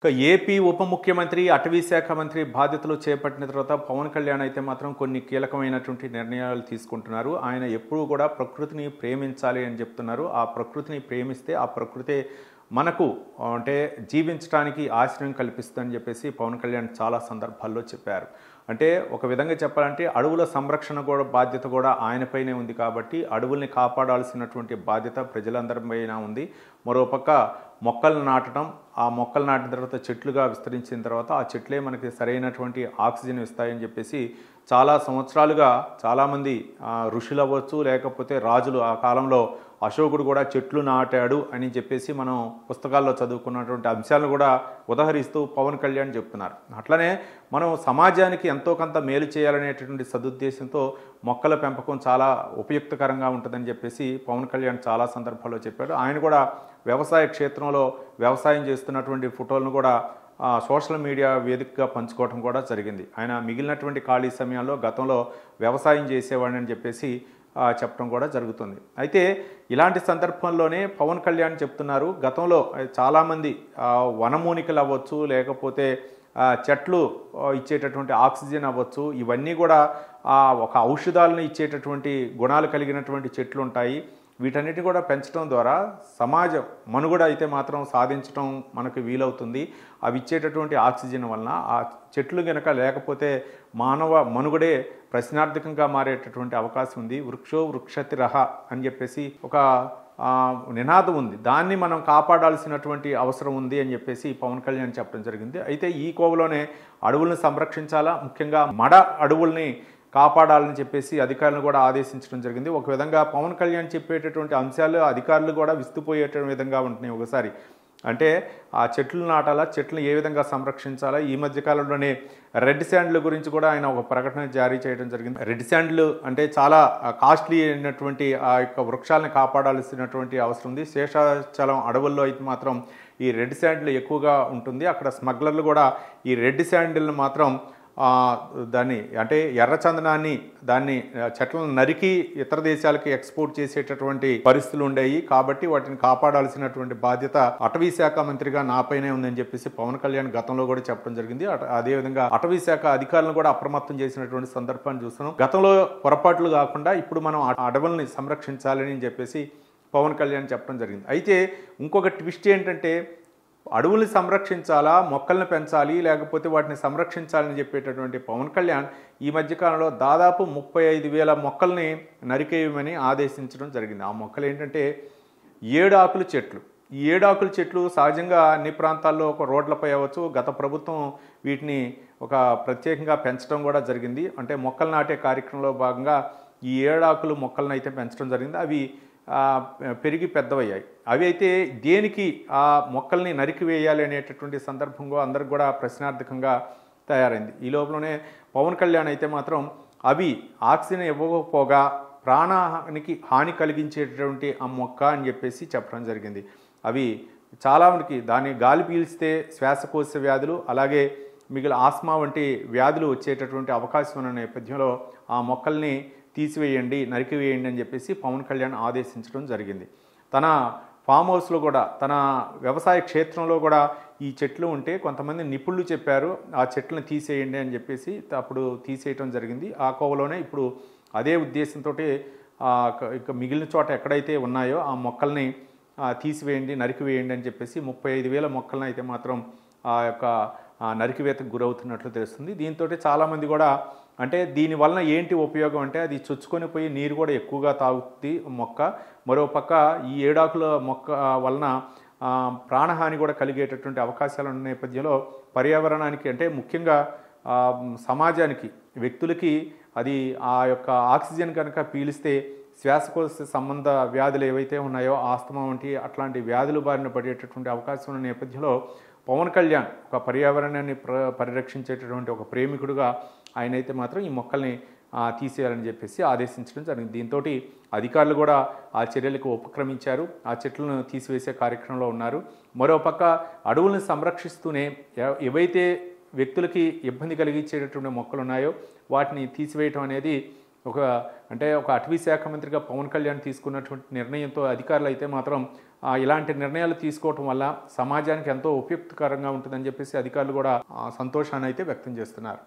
ఇక ఏపీ ఉప ముఖ్యమంత్రి, అటవీ శాఖ మంత్రి బాధ్యతలు చేపట్టిన తర్వాత పవన్ కళ్యాణ్ అయితే మాత్రం కొన్ని కీలకమైనటువంటి నిర్ణయాలు తీసుకుంటున్నారు. ఆయన ఎప్పుడూ కూడా ప్రకృతిని ప్రేమించాలి అని చెప్తున్నారు. ఆ ప్రకృతిని ప్రేమిస్తే ఆ ప్రకృతే మనకు అంటే జీవించడానికి ఆశ్రయం కల్పిస్తుందని చెప్పేసి పవన్ కళ్యాణ్ చాలా సందర్భాల్లో చెప్పారు. అంటే ఒక విధంగా చెప్పాలంటే అడవుల సంరక్షణ కూడా బాధ్యత కూడా ఆయనపైనే ఉంది కాబట్టి అడవుల్ని కాపాడాల్సినటువంటి బాధ్యత ప్రజలందరిపైన ఉంది. మరోపక్క మొక్కలు నాటడం, ఆ మొక్కలు నాటిన తర్వాత చెట్లుగా విస్తరించిన తర్వాత ఆ చెట్లే మనకి సరైనటువంటి ఆక్సిజన్ ఇస్తాయని చెప్పేసి చాలా సంవత్సరాలుగా చాలామంది ఋషులు అవ్వచ్చు, లేకపోతే రాజులు ఆ కాలంలో అశోకుడు కూడా చెట్లు నాటాడు అని చెప్పేసి మనం పుస్తకాల్లో చదువుకున్నటువంటి అంశాలను కూడా ఉదహరిస్తూ పవన్ కళ్యాణ్ చెప్తున్నారు. అట్లనే మనం సమాజానికి ఎంతో కొంత మేలు చేయాలనేటటువంటి సదుద్దేశంతో మొక్కల పెంపకం చాలా ఉపయుక్తకరంగా ఉంటుందని చెప్పేసి పవన్ కళ్యాణ్ చాలా సందర్భాల్లో చెప్పాడు. ఆయన కూడా వ్యవసాయ క్షేత్రంలో వ్యవసాయం చేస్తున్నటువంటి ఫోటోలను కూడా సోషల్ మీడియా వేదికగా పంచుకోవడం కూడా జరిగింది. ఆయన మిగిలినటువంటి ఖాళీ సమయాల్లో గతంలో వ్యవసాయం చేసేవాడిని అని చెప్పేసి చెప్పడం కూడా జరుగుతుంది. అయితే ఇలాంటి సందర్భంలోనే పవన్ కళ్యాణ్ చెప్తున్నారు, గతంలో చాలామంది వనమూలికలు అవ్వచ్చు, లేకపోతే చెట్లు ఇచ్చేటటువంటి ఆక్సిజన్ అవ్వచ్చు, ఇవన్నీ కూడా ఒక ఔషధాలను ఇచ్చేటటువంటి గుణాలు కలిగినటువంటి చెట్లు ఉంటాయి. వీటన్నిటిని కూడా పెంచడం ద్వారా సమాజం మనుగడ అయితే మాత్రం సాధించడం మనకు వీలవుతుంది. అవి ఇచ్చేటటువంటి ఆక్సిజన్ వలన ఆ చెట్లు గనక లేకపోతే మానవ మనుగడే ప్రశ్నార్థకంగా మారేటటువంటి అవకాశం ఉంది. వృక్షో వృక్షతిరహ అని చెప్పేసి ఒక నినాదం ఉంది. దాన్ని మనం కాపాడాల్సినటువంటి అవసరం ఉంది అని చెప్పేసి పవన్ కళ్యాణ్ చెప్పడం జరిగింది. అయితే ఈ కోవలోనే అడవులను సంరక్షించాలా, ముఖ్యంగా మడ అడవుల్ని కాపాడాలని చెప్పేసి అధికారులను కూడా ఆదేశించడం జరిగింది. ఒక విధంగా పవన్ కళ్యాణ్ చెప్పేటటువంటి అంశాలు అధికారులు కూడా విస్తుపోయేట విధంగా ఉంటున్నాయి. ఒకసారి అంటే ఆ చెట్లు నాటాలా, చెట్లను ఏ విధంగా సంరక్షించాలా. ఈ మధ్యకాలంలోనే రెడ్ శాండ్ల గురించి కూడా ఆయన ఒక ప్రకటన జారీ చేయడం జరిగింది. రెడ్ శాండ్లు అంటే చాలా కాస్ట్లీ అయినటువంటి ఆ యొక్క వృక్షాలను కాపాడాల్సినటువంటి అవసరం ఉంది. శేషాచలం అడవుల్లో అయితే మాత్రం ఈ రెడ్ శాండ్లు ఎక్కువగా ఉంటుంది. అక్కడ స్మగ్లర్లు కూడా ఈ రెడ్ శాండిల్ని మాత్రం దాన్ని అంటే ఎర్రచందనాన్ని దాన్ని చెట్లను నరికి ఇతర దేశాలకి ఎక్స్పోర్ట్ చేసేటటువంటి పరిస్థితులు ఉండేవి. కాబట్టి వాటిని కాపాడాల్సినటువంటి బాధ్యత అటవీ శాఖ మంత్రిగా నాపైనే ఉందని చెప్పేసి పవన్ కళ్యాణ్ గతంలో కూడా చెప్పడం జరిగింది. అదేవిధంగా అటవీ శాఖ అధికారులను కూడా అప్రమత్తం చేసినటువంటి సందర్భాన్ని చూస్తున్నాం. గతంలో పొరపాట్లు కాకుండా ఇప్పుడు మనం అడవుల్ని సంరక్షించాలని చెప్పేసి పవన్ కళ్యాణ్ చెప్పడం జరిగింది. అయితే ఇంకొక ట్విస్ట్ ఏంటంటే అడవుల్ని సంరక్షించాలా, మొక్కల్ని పెంచాలి, లేకపోతే వాటిని సంరక్షించాలని చెప్పేటటువంటి పవన్ కళ్యాణ్ ఈ మధ్యకాలంలో దాదాపు 35,000 మొక్కల్ని నరికేయమని ఆదేశించడం జరిగింది. ఆ మొక్కలు ఏంటంటే 7 ఆకుల చెట్లు. ఈ 7 ఆకుల చెట్లు సహజంగా అన్ని ప్రాంతాల్లో ఒక రోడ్లపై అవ్వచ్చు. గత ప్రభుత్వం వీటిని ఒక ప్రత్యేకంగా పెంచడం కూడా జరిగింది. అంటే మొక్కలు నాటే కార్యక్రమంలో భాగంగా ఈ 7 ఆకులు మొక్కలను అయితే పెంచడం జరిగింది. అవి పెరిగి పెద్దవయ్యాయి. అవి అయితే దేనికి ఆ మొక్కల్ని నరికివేయాలి అనేటటువంటి సందర్భంలో అందరికి కూడా ప్రశ్నార్థకంగా తయారైంది. ఈ లోపలనే పవన్ కళ్యాణ్ అయితే మాత్రం అవి ఆక్సిజన్ ఇవ్వకపోగా ప్రాణానికి హాని కలిగించేటటువంటి ఆ మొక్క అని చెప్పేసి చెప్పడం జరిగింది. అవి చాలామందికి దాన్ని గాలి పీల్చితే శ్వాసకోశ వ్యాధులు, అలాగే మిగిలిన ఆస్మా వంటి వ్యాధులు వచ్చేటటువంటి అవకాశం ఉన్న నేపథ్యంలో ఆ మొక్కల్ని తీసివేయండి, నరికివేయండి అని చెప్పేసి పవన్ కళ్యాణ్ ఆదేశించడం జరిగింది. తన ఫామ్ హౌస్లో కూడా, తన వ్యవసాయ క్షేత్రంలో కూడా ఈ చెట్లు ఉంటే కొంతమంది నిపుణులు చెప్పారు ఆ చెట్లను తీసేయండి అని చెప్పేసి. అప్పుడు తీసేయటం జరిగింది. ఆ కోవలోనే ఇప్పుడు అదే ఉద్దేశంతో ఇక మిగిలిన చోట ఎక్కడైతే ఉన్నాయో ఆ మొక్కల్ని తీసివేయండి, నరికివేయండి అని చెప్పేసి 35,000 మొక్కలను అయితే మాత్రం ఆ యొక్క నరికివేతకు గురవుతున్నట్లు తెలుస్తుంది. దీంతో చాలామంది కూడా అంటే దీనివలన ఏంటి ఉపయోగం అంటే అది చొచ్చుకొని పోయి నీరు కూడా ఎక్కువగా తాగుతుంది మొక్క. మరోపక్క ఈ 7 ఆకుల మొక్క వలన ప్రాణహాని కూడా కలిగేటటువంటి అవకాశాలు ఉన్న నేపథ్యంలో పర్యావరణానికి అంటే ముఖ్యంగా సమాజానికి, వ్యక్తులకి అది ఆ యొక్క ఆక్సిజన్ కనుక పీలిస్తే శ్వాసకోశ సంబంధ వ్యాధులు ఏవైతే ఉన్నాయో ఆస్తమా వంటి అట్లాంటి వ్యాధులు బారిన పడేటటువంటి అవకాశం ఉన్న నేపథ్యంలో పవన్ కళ్యాణ్ ఒక పర్యావరణాన్ని పరిరక్షించేటటువంటి ఒక ప్రేమికుడుగా ఆయన అయితే మాత్రం ఈ మొక్కల్ని తీసేయాలని చెప్పేసి ఆదేశించడం జరిగింది. దీంతో అధికారులు కూడా ఆ చర్యలకు ఉపక్రమించారు. ఆ చెట్లను తీసివేసే కార్యక్రమంలో ఉన్నారు. మరోపక్క అడవులను సంరక్షిస్తూనే ఏవైతే వ్యక్తులకి ఇబ్బంది కలిగించేటటువంటి మొక్కలు ఉన్నాయో వాటిని తీసివేయటం అనేది ఒక అటవీ శాఖ మంత్రిగా పవన్ కళ్యాణ్ తీసుకున్నటువంటి నిర్ణయంతో అధికారులు అయితే మాత్రం ఇలాంటి నిర్ణయాలు తీసుకోవటం వల్ల సమాజానికి ఎంతో ఉపయుక్తకరంగా ఉంటుందని చెప్పేసి అధికారులు కూడా సంతోషాన్ని అయితే వ్యక్తం చేస్తున్నారు.